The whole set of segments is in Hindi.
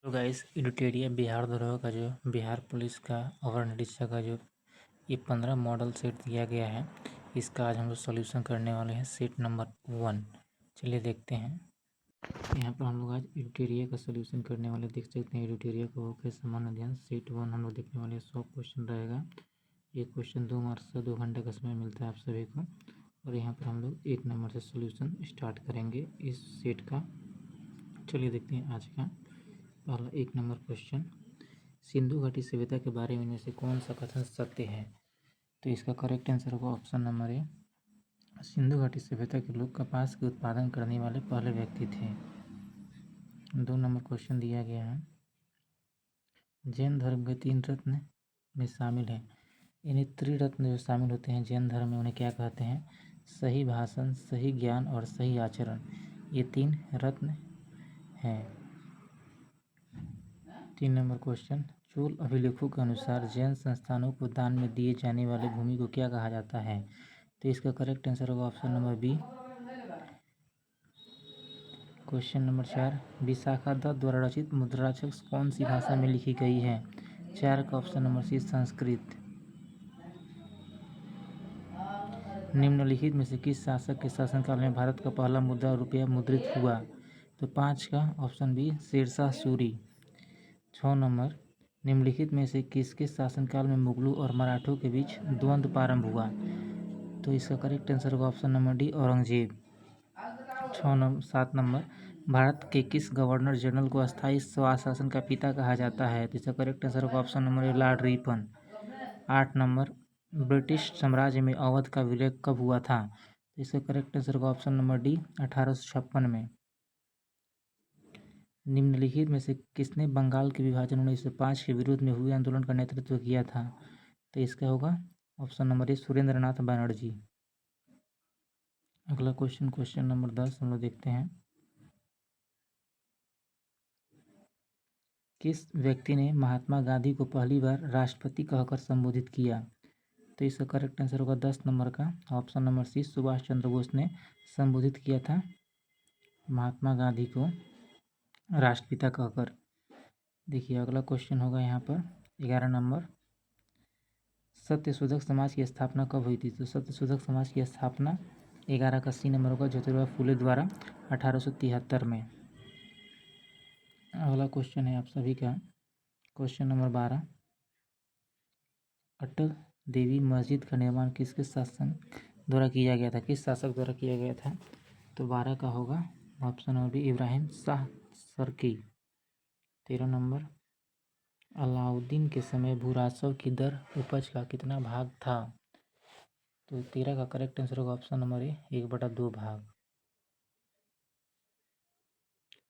तो गाइस एडिटोरिया बिहार दरोगा का जो बिहार पुलिस का अवर निरीक्षक का जो ये 15 मॉडल सेट दिया गया है, इसका आज हम लोग सॉल्यूशन करने वाले हैं सेट नंबर 1। चलिए देखते हैं। यहाँ पर हम लोग आज एडिटोरिया का सॉल्यूशन करने वाले देख सकते हैं। एडिटोरिया का होकर सामान्य अध्ययन सेट 1 हम लोग देखने वाले 100 क्वेश्चन रहेगा। ये क्वेश्चन 2 मार्क्स का 2 घंटे का समय मिलता है आप सभी को। और यहाँ पर हम लोग 1 नंबर से सोल्यूशन स्टार्ट करेंगे इस सेट का। चलिए देखते हैं आज का पहला 1 नंबर क्वेश्चन। सिंधु घाटी सभ्यता के बारे में इनमें से कौन सा कथन सत्य है? तो इसका करेक्ट आंसर होगा ऑप्शन नंबर ए। सिंधु घाटी सभ्यता के लोग कपास के उत्पादन करने वाले पहले व्यक्ति थे। 2 नंबर क्वेश्चन दिया गया है। जैन धर्म के 3 रत्न में शामिल है। इन्हें त्रिरत्न जो शामिल होते हैं जैन धर्म में, उन्हें क्या कहते हैं? सही भाषण, सही ज्ञान और सही आचरण, ये 3 रत्न हैं। 3 नंबर क्वेश्चन। चोल अभिलेखों के अनुसार जैन संस्थानों को दान में दिए जाने वाले भूमि को क्या कहा जाता है? तो इसका करेक्ट आंसर होगा option number B. Question number 4। Vishakha Datta द्वारा रचित मुद्राक्षर कौन सी भाषा में लिखी गई है? 4 का ऑप्शन नंबर सी संस्कृत। निम्नलिखित में से किस शासक के शासनकाल में भारत का पहला मुद्रा रुपया मुद्रित हुआ? तो 5 का option B Sher Shah Suri. 6 number. निम्नलिखित में से किसके शासनकाल में मुगलों और मराठों के बीच द्वंद्व प्रारंभ हुआ? तो इसका करेक्ट आंसर होगा option number D Aurangzeb. 7 number. Bharat के किस गवर्नर जनरल को अस्थायी स्वशासन का पिता कहा जाता है? तो इसका करेक्ट आंसर होगा ऑप्शन नंबर ए लॉर्ड रिपन। 8 नंबर। ब्रिटिश साम्राज्य में अवध का विलय कब हुआ था? तो इसका करेक्ट आंसर होगा ऑप्शन नंबर डी 1856 में। निम्नलिखित में से किसने बंगाल के विभाजन 1905 के विरोध में हुए आंदोलन का नेतृत्व किया था? तो इसका होगा ऑप्शन नंबर ए सुरेंद्र नाथ बनर्जी। अगला क्वेश्चन, क्वेश्चन नंबर 10 हम लोग देखते हैं। किस व्यक्ति ने महात्मा गांधी को पहली बार राष्ट्रपति कहकर संबोधित किया? तो इसका करेक्ट आंसर होगा 10 नंबर का ऑप्शन नंबर सी सुभाष चंद्र बोस ने संबोधित किया था महात्मा गांधी को राष्ट्रपिता कहकर। देखिए अगला क्वेश्चन होगा यहाँ पर 11 नंबर। सत्यशोधक समाज की स्थापना कब हुई थी? तो सत्यशोधक समाज की स्थापना 11 का सी नंबर होगा ज्योतिबा फूले द्वारा 1873 में। अगला क्वेश्चन है आप सभी का क्वेश्चन नंबर 12। अटल देवी मस्जिद का निर्माण किसके शासन द्वारा किया गया था? किस शासक द्वारा किया गया था? तो 12 का होगा option number B Ibrahim Shah Sharqi. 13 number. Alauddin के समय भूराजस्व की दर उपज का कितना भाग था? तो 13 का करेक्ट आंसर होगा ऑप्शन नंबर ए 1/2 भाग।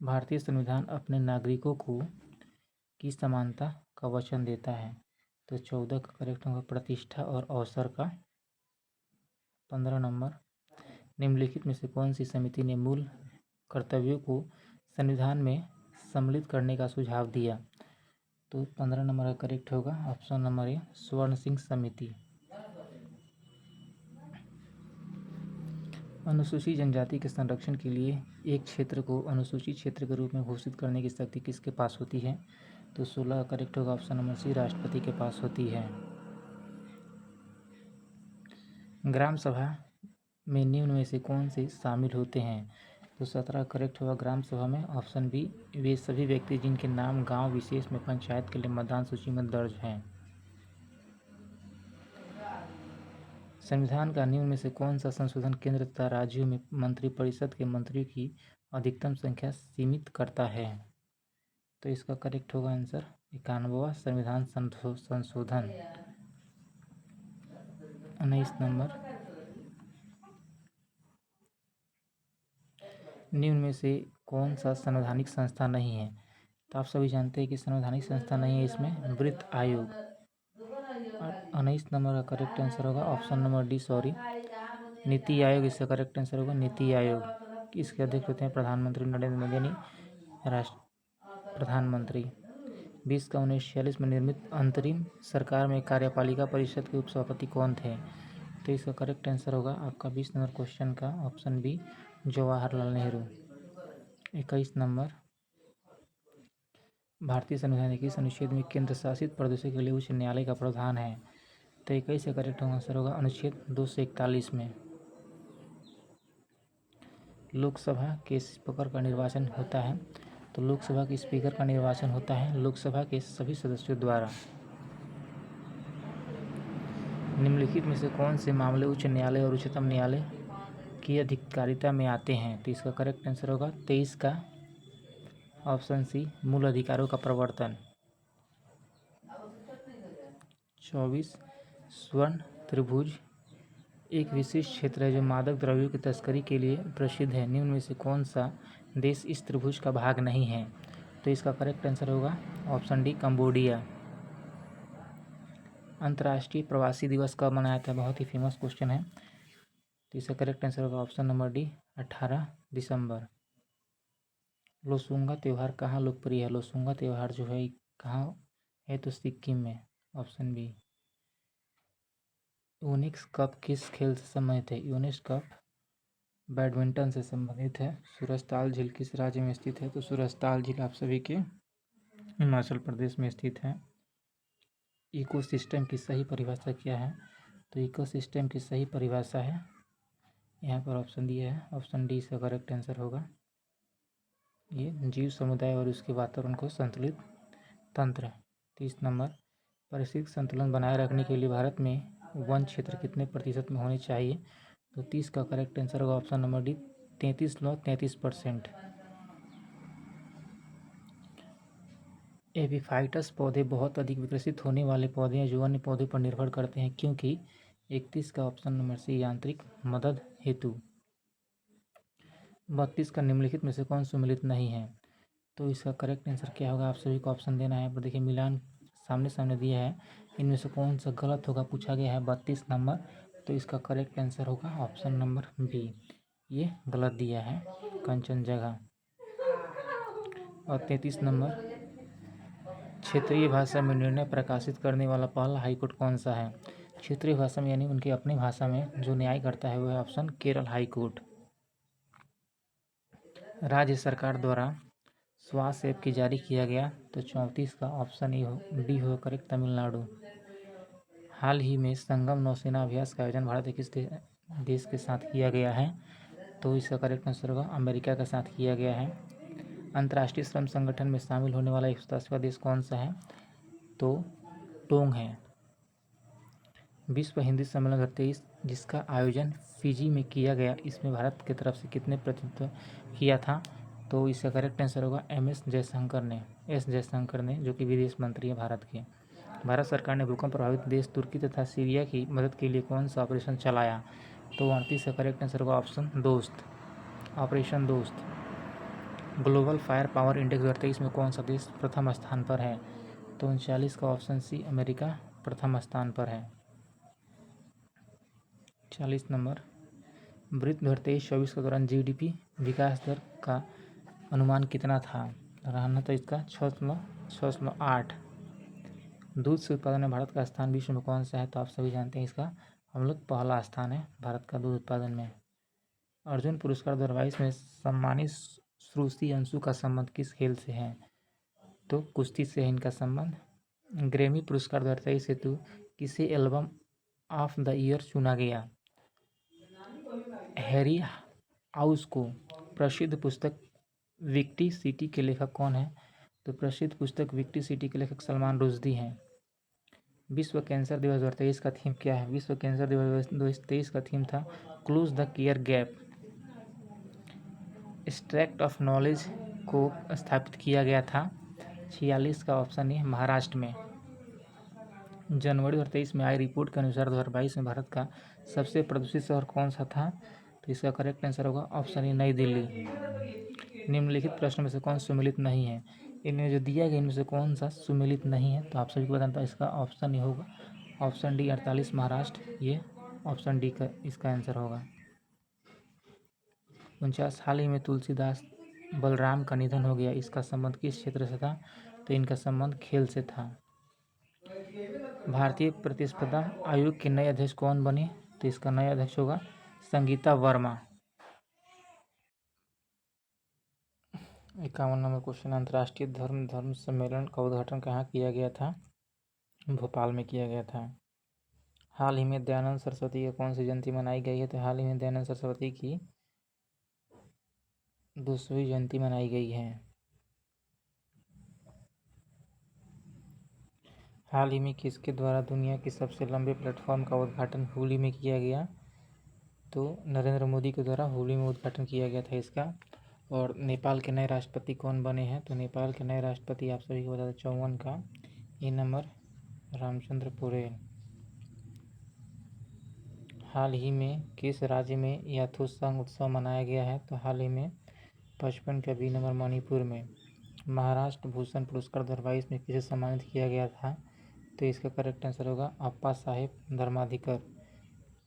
भारतीय संविधान अपने नागरिकों को की समानता का वचन देता है। तो 14 का करेक्ट होगा प्रतिष्ठा और अवसर का। 15 नंबर। निम्नलिखित में से कौन सी समिति ने मूल कर्तव्यों को संविधान में सम्मिलित करने का सुझाव दिया? तो 15 नंबर का करेक्ट होगा ऑप्शन नंबर ए स्वर्ण सिंह समिति। अनुसूचित जनजाति के संरक्षण के लिए एक क्षेत्र को अनुसूचित क्षेत्र के रूप में घोषित करने की शक्ति किसके पास होती है? तो 16 का करेक्ट होगा ऑप्शन नंबर सी राष्ट्रपति के पास होती है। ग्राम सभा में निम्न में से कौन से शामिल होते हैं? तो 17 करेक्ट होगा ग्राम सभा में ऑप्शन बी वे सभी व्यक्ति जिनके नाम गांव विशेष में पंचायत के लिए मतदान सूची में दर्ज हैं। संविधान का निम्न में से कौन सा संशोधन केंद्र तथा राज्यों में मंत्रिपरिषद के मंत्रियों की अधिकतम संख्या सीमित करता है? तो इसका करेक्ट होगा आंसर 91वां संविधान संशोधन। 19 नंबर। निम्न में से कौन सा संवैधानिक संस्था नहीं है? तो आप सभी जानते हैं कि संवैधानिक संस्था नहीं है इसमें वित्त आयोग। 19 नंबर का करेक्ट आंसर होगा option number D NITI Aayog. इसका करेक्ट आंसर होगा नीति आयोग। इसके अध्यक्ष होते हैं प्रधानमंत्री नरेंद्र मोदी यानी राष्ट्र प्रधानमंत्री। 20 का 1946 में निर्मित अंतरिम सरकार में कार्यपालिका परिषद के उपसभापति कौन थे? तो इसका करेक्ट आंसर होगा आपका 20 नंबर क्वेश्चन का option B Jawaharlal Nehru. 21 number. भारतीय संविधान के इस अनुच्छेद में केंद्र शासित प्रदेशों के लिए उच्च न्यायालय का प्रावधान है। तो 21 का करेक्ट आंसर होगा अनुच्छेद 241 में। लोकसभा के स्पीकर का निर्वाचन होता है। तो लोकसभा के स्पीकर का निर्वाचन होता है लोकसभा के सभी सदस्यों द्वारा। निम्नलिखित में से कौन से मामले उच्च न्यायालय और उच्चतम न्यायालय की अधिकारिता में आते हैं? तो इसका करेक्ट आंसर होगा 23 का ऑप्शन सी, मूल अधिकारों का प्रवर्तन। 24 स्वर्ण त्रिभुज एक विशेष क्षेत्र है जो मादक द्रव्यों की तस्करी के लिए प्रसिद्ध है। निम्न में से कौन सा देश इस त्रिभुज का भाग नहीं है? तो इसका करेक्ट आंसर होगा ऑप्शन डी, कंबोडिया। अंतर्राष्ट्रीय प्रवासी दिवस कब मनाया जाता है? बहुत ही फेमस क्वेश्चन है। तो इसका करेक्ट आंसर होगा ऑप्शन नंबर डी, 18 दिसंबर। लोसुंगा त्यौहार कहाँ लोकप्रिय है? लोसुंगा त्यौहार जो है कहाँ है? तो सिक्किम में, ऑप्शन बी। यूनिक्स कप किस खेल से संबंधित है? यूनिक्स कप बैडमिंटन से संबंधित है। सूरजताल झील किस राज्य में स्थित है? तो सूरजताल झील आप सभी के हिमाचल प्रदेश में स्थित है। इकोसिस्टम की सही परिभाषा क्या है? तो इकोसिस्टम की सही परिभाषा है, यहाँ पर ऑप्शन दिया है, ऑप्शन डी इसका करेक्ट आंसर होगा। ये जीव समुदाय और उसके वातावरण को संतुलित तंत्र। 30 नंबर, पारिस्थितिक संतुलन बनाए रखने के लिए भारत में वन क्षेत्र कितने प्रतिशत में होने चाहिए? तो 30 का करेक्ट आंसर होगा ऑप्शन नंबर डी, 33% एपीफाइटस पौधे बहुत अधिक विकसित होने वाले पौधे हैं जो अन्य पौधों पर निर्भर करते हैं क्योंकि 31 का ऑप्शन नंबर सी, यांत्रिक मदद हेतु। 32 का निम्नलिखित में से कौन सुमेलित नहीं है? तो इसका करेक्ट आंसर क्या होगा? आप सभी को ऑप्शन देना है। पर देखिए मिलान सामने सामने दिया है, इनमें से कौन सा गलत होगा पूछा गया है 32 नंबर। तो इसका करेक्ट आंसर होगा ऑप्शन नंबर बी, ये गलत दिया है, कंचनजंगा। और 33 नंबर, क्षेत्रीय भाषा में निर्णय प्रकाशित करने वाला पहला हाईकोर्ट कौन सा है? क्षेत्रीय भाषा में यानी उनकी अपनी भाषा में जो न्याय करता है वह है ऑप्शन केरल हाईकोर्ट। राज्य सरकार द्वारा स्वास्थ्य ऐप की जारी किया गया। तो 34 का ऑप्शन डी हो करेक्ट, तमिलनाडु। हाल ही में संगम नौसेना अभ्यास का आयोजन भारत के किस देश के साथ किया गया है? तो इसका करेक्ट आंसर होगा अमेरिका के साथ किया गया है। अंतर्राष्ट्रीय श्रम संगठन में शामिल होने वाला 170वां देश कौन सा है? तो टोंग है। विश्व हिंदी सम्मेलन 2023 जिसका आयोजन फिजी में किया गया, इसमें भारत की तरफ से कितने प्रतिनिधित्व किया था? तो इसका करेक्ट आंसर होगा एस जयशंकर ने, जो कि विदेश मंत्री है भारत के। भारत सरकार ने भूकंप प्रभावित देश तुर्की तथा सीरिया की मदद के लिए कौन सा ऑपरेशन चलाया? तो 38 का करेक्ट आंसर होगा ऑप्शन दोस्त, ऑपरेशन दोस्त। ग्लोबल फायर पावर इंडेक्स 2023 में कौन सा देश प्रथम स्थान पर है? तो 39 का ऑप्शन सी, अमेरिका प्रथम स्थान पर है। 40 नंबर, वृत्त 2023-24 के दौरान जीडीपी विकास दर का अनुमान कितना था? रहना तो इसका 6.8। दूध से उत्पादन में भारत का स्थान विश्व में कौन सा है? तो आप सभी जानते हैं इसका हम लोग पहला स्थान है भारत का दूध उत्पादन में। अर्जुन पुरस्कार 2022 में सम्मानित श्रुति अंशु का संबंध किस खेल से है? तो कुश्ती से है इनका संबंध। ग्रैमी पुरस्कार 2023 हेतु किसे एल्बम ऑफ द ईयर चुना गया? हैरी हाउस को। प्रसिद्ध पुस्तक विक्टी सिटी के लेखक कौन है? तो प्रसिद्ध पुस्तक विक्टी सिटी के लेखक सलमान रुश्दी हैं। विश्व कैंसर दिवस 2023 का थीम क्या है? विश्व कैंसर दिवस 2023 का थीम था close the care gap. Extract of knowledge को स्थापित किया गया था 46 का ऑप्शन है महाराष्ट्र में। जनवरी 2023 में आई रिपोर्ट के अनुसार 2022 में भारत का सबसे प्रदूषित शहर कौन सा था? तो इसका करेक्ट आंसर होगा ऑप्शन ए, नई दिल्ली। निम्नलिखित प्रश्न में से कौन सुमेलित नहीं है? इनमें जो दिया गया इनमें से कौन सा सुमेलित नहीं है? तो आप सभी को बताना था इसका ऑप्शन ही होगा ऑप्शन डी, 48 महाराष्ट्र, ये ऑप्शन डी का इसका आंसर होगा। 49 हाल ही में तुलसीदास बलराम का निधन हो गया, इसका संबंध किस क्षेत्र से था? तो इनका संबंध खेल से था। भारतीय प्रतिस्पर्धा आयोग के नए अध्यक्ष कौन बने? तो इसका नया अध्यक्ष होगा संगीता वर्मा। 51 नंबर क्वेश्चन, अंतर्राष्ट्रीय धर्म सम्मेलन का उद्घाटन कहाँ किया गया था? भोपाल में किया गया था। हाल ही में दयानंद सरस्वती की कौन सी जयंती मनाई गई है? तो हाल ही में दयानंद सरस्वती की 200वीं जयंती मनाई गई है। हाल ही में किसके द्वारा दुनिया के सबसे लंबे प्लेटफॉर्म का उद्घाटन हुगली में किया गया? तो नरेंद्र मोदी के द्वारा हुगली में उद्घाटन किया गया था इसका। और नेपाल के नए राष्ट्रपति कौन बने हैं? तो नेपाल के नए राष्ट्रपति आप सभी को बता दें 54 का ए नंबर रामचंद्र पौडेल। हाल ही में किस राज्य में याथुसंग उत्सव मनाया गया है? तो हाल ही में 55 का बी नंबर मणिपुर में। महाराष्ट्र भूषण पुरस्कार 2022 में किसे सम्मानित किया गया था? तो इसका करेक्ट आंसर होगा अप्पा साहेब धर्माधिकर।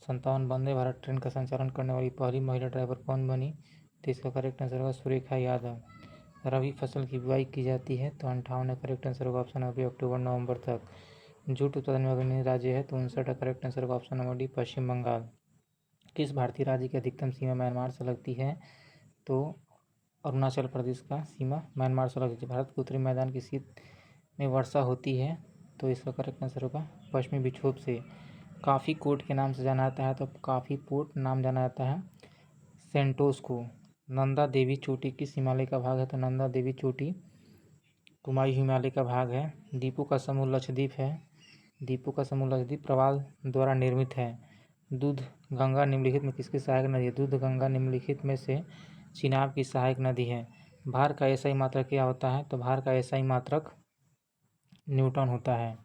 57 वंदे भारत ट्रेन का संचालन करने वाली पहली महिला ड्राइवर कौन बनी? तो इसका करेक्ट आंसर होगा सुरेखा यादव। रबी फसल की बुआई की जाती है? तो 58 करेक्ट आंसर होगा ऑप्शन नंबर बी अक्टूबर नवंबर तक। जूट उत्पादन में अग्रणी राज्य है? तो 59 करेक्ट आंसर होगा ऑप्शन नंबर डी पश्चिम बंगाल। किस भारतीय राज्य की अधिकतम सीमा म्यांमार से लगती है? तो अरुणाचल प्रदेश का सीमा म्यांमार से लगती है। भारत के उत्तरी मैदान की शीत में वर्षा होती है? तो इसका करेक्ट आंसर होगा पश्चिमी विक्षोभ से। काफ़ी कोट के नाम से जाना जाता है? तो काफ़ी पोर्ट नाम जाना जाता है सेंटोस को। नंदा देवी चोटी किस हिमालय का भाग है? तो नंदा देवी चोटी कुमायूं हिमालय का भाग है। द्वीपों का समूह लक्षद्वीप है? द्वीपों का समूह लक्षद्वीप प्रवाल द्वारा निर्मित है। दूध गंगा निम्नलिखित में किसकी सहायक नदी है? दूध गंगा निम्नलिखित में से चिनाब की सहायक नदी है। भार का एसआई मात्रक क्या होता है? तो भार का एसआई मात्रक न्यूटन होता है।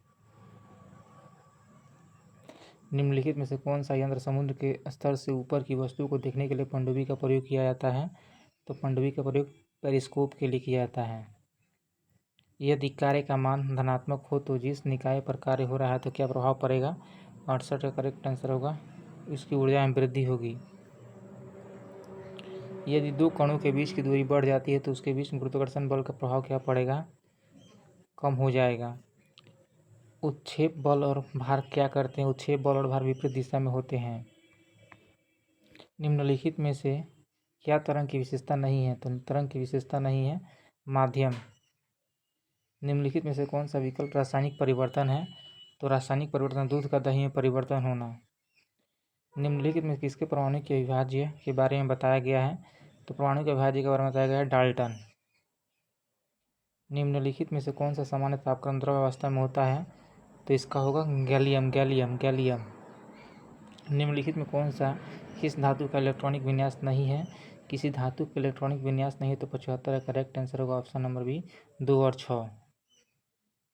निम्नलिखित में से कौन सा यंत्र समुद्र के स्तर से ऊपर की वस्तु को देखने के लिए पनडुब्बी का प्रयोग किया जाता है? तो पनडुब्बी का प्रयोग पेरिस्कोप के लिए किया जाता है। यदि कार्य का मान धनात्मक हो तो जिस निकाय पर कार्य हो रहा है तो क्या प्रभाव पड़ेगा? 68 का करेक्ट आंसर होगा इसकी ऊर्जा में वृद्धि होगी। यदि दो कणों के बीच की दूरी बढ़ जाती है तो उसके बीच गुरुत्वाकर्षण बल का प्रभाव क्या पड़ेगा? कम हो जाएगा। उत्क्षेप बल और भार क्या करते हैं? उत्क्षेप बल और भार विपरीत दिशा में होते हैं। निम्नलिखित में से क्या तरंग की विशेषता नहीं है? तो तरंग की विशेषता नहीं है माध्यम। निम्नलिखित में से कौन सा विकल्प रासायनिक परिवर्तन है? तो रासायनिक परिवर्तन दूध का दही में परिवर्तन होना। निम्नलिखित में किसके परमाणु के अविभाज्य के बारे में बताया गया है? तो परमाणु के अविभाज्य के बारे में बताया गया है डाल्टन। निम्नलिखित में से कौन सा सामान्य तापक्रम द्रव अवस्था में होता है? तो इसका होगा गैलियम। निम्नलिखित में कौन सा किस धातु का इलेक्ट्रॉनिक विन्यास नहीं है? किसी धातु का इलेक्ट्रॉनिक विन्यास नहीं है? तो 75 का करेक्ट आंसर होगा ऑप्शन नंबर बी 2 और 6।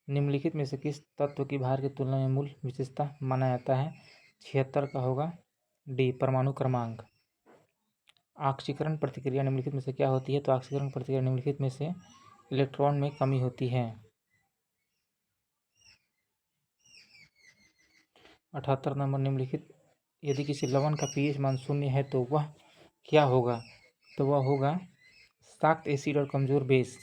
निम्नलिखित में से किस तत्व की भार की तुलना में मूल विशेषता माना जाता है? 76 का होगा डी परमाणु क्रमांक। ऑक्सीकरण प्रतिक्रिया निम्नलिखित में से क्या होती है? तो ऑक्सीकरण प्रतिक्रिया निम्नलिखित में से इलेक्ट्रॉन में कमी होती है। 78 नंबर, निम्नलिखित यदि किसी लवण का पीएच मान 0 है तो वह क्या होगा? तो वह होगा सख्त एसिड और कमजोर बेस।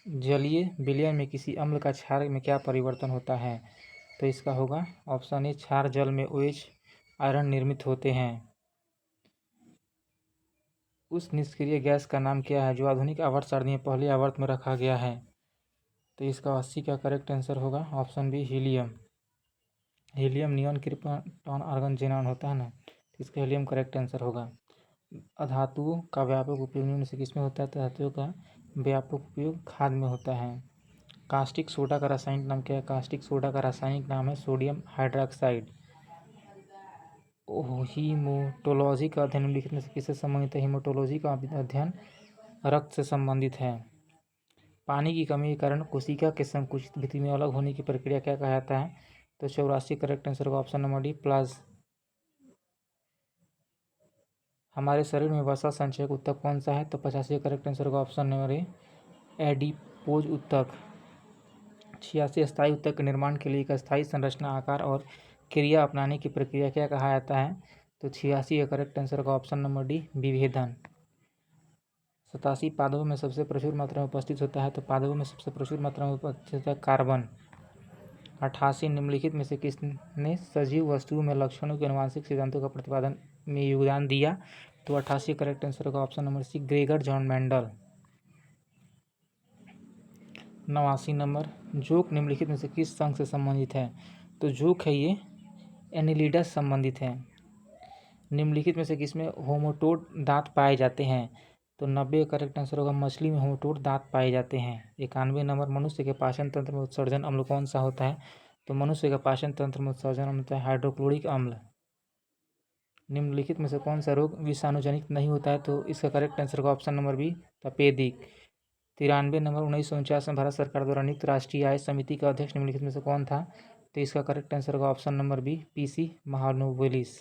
जलीय विलयन में किसी अम्ल का क्षार में क्या परिवर्तन होता है? तो इसका होगा ऑप्शन ए क्षार जल में OH आयरन निर्मित होते हैं। उस निष्क्रिय गैस का नाम क्या है जो आधुनिक आवर्त सारणी में पहले आवर्त में रखा गया है? तो इसका 80 का करेक्ट आंसर होगा option B helium. Helium neon krypton argon xenon होता है ना, इसका हीलियम करेक्ट आंसर होगा। धातुओं का व्यापक उपयोग निम्न से किसमें होता है? तो धातुओं का व्यापक उपयोग खाद में होता है। कास्टिक सोडा का रासायनिक नाम क्या है? कास्टिक सोडा का रासायनिक नाम है सोडियम हाइड्रोक्साइड। हीमोटोलॉजी का अध्ययन निम्नलिखित में से किससे संबंधित है? हीमोटोलॉजी का अध्ययन रक्त से संबंधित है। पानी की कमी के कारण कोशिका के संकुचित भित्ति में अलग होने की प्रक्रिया क्या कहा जाता है? तो 84 करेक्ट आंसर होगा ऑप्शन नंबर डी प्लाज। हमारे शरीर में वसा संचयक ऊतक कौन सा है? तो 85 करेक्ट आंसर होगा ऑप्शन नंबर ए एडिपोज ऊतक। 86 स्थायी ऊतक के निर्माण के लिए एक स्थायी संरचना आकार और क्रिया अपनाने की प्रक्रिया क्या कहा जाता है? तो 86 का करेक्ट आंसर होगा ऑप्शन नंबर डी विभेदन। 87 पादपों में सबसे प्रचुर मात्रा में उपस्थित होता है? तो पादपों में सबसे प्रचुर मात्रा में उपस्थित होता है कार्बन। 88 निम्नलिखित में से किसने सजीव वस्तुओं में लक्षणों के आनुवंशिक सिद्धांतों का प्रतिपादन में योगदान दिया? तो 88 करेक्ट आंसर होगा option number C, Gregor John Mendel. 89 number, जोक निम्नलिखित में से किस संघ से संबंधित है? तो जोक है ये एनिलिडा से संबंधित है। निम्नलिखित में से किसमें होमोटोड दांत पाए जाते हैं? तो 90 का करेक्ट आंसर होगा मछली में होमोटोड दांत पाए जाते हैं। 91 नंबर, मनुष्य के पाचन तंत्र में उत्सर्जन अम्ल कौन सा होता है? तो मनुष्य का पाचन तंत्र में उत्सर्जन अम्ल होता है हाइड्रोक्लोरिक अम्ल। निम्नलिखित में से कौन सा रोग विषाणुजनित नहीं होता है? तो इसका करेक्ट आंसर होगा ऑप्शन नंबर बी, तपेदिक। 93 नंबर, 1949 में भारत सरकार द्वारा नियुक्त राष्ट्रीय आय समिति का अध्यक्ष निम्नलिखित में से कौन था? तो इसका करेक्ट आंसर होगा option number B, PC Mahalanobis.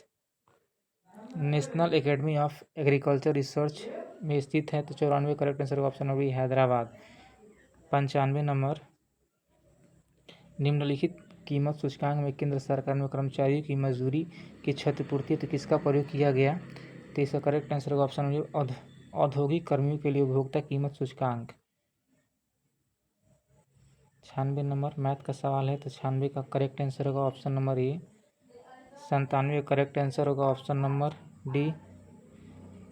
National Academy of Agriculture Research में स्थित है। तो 94 करेक्ट आंसर होगा option number B, Hyderabad. 95 number, निम्नलिखित कीमत सूचकांक में केंद्र सरकार में कर्मचारियों की मजदूरी की क्षतिपूर्ति तो किसका प्रयोग किया गया? तो इसका करेक्ट आंसर होगा ऑप्शन नंबर औद्योगिक कर्मियों के लिए उपभोक्ता कीमत सूचकांक। 96 नंबर, मैथ का सवाल है। तो 96 का करेक्ट आंसर होगा option number A. 97 correct answer होगा option number D.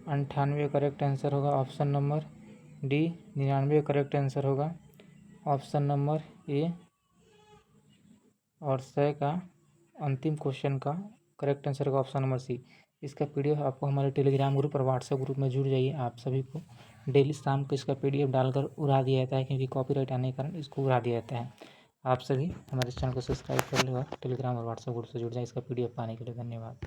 98 correct answer होगा option number D. 99 correct answer होगा ऑप्शन नंबर ए। और 100 का अंतिम क्वेश्चन का करेक्ट आंसर होगा ऑप्शन नंबर सी। इसका पीडीएफ आपको हमारे टेलीग्राम ग्रुप और व्हाट्सएप ग्रुप में जुड़ जाइए। आप सभी को डेली शाम को इसका पीडीएफ डालकर उड़ा दिया जाता है, क्योंकि कॉपीराइट आने के कारण इसको उड़ा दिया जाता है। आप सभी हमारे चैनल को सब्सक्राइब कर ले और टेलीग्राम और व्हाट्सएप ग्रुप से जुड़ जाए इसका पीडीएफ पाने के लिए। धन्यवाद।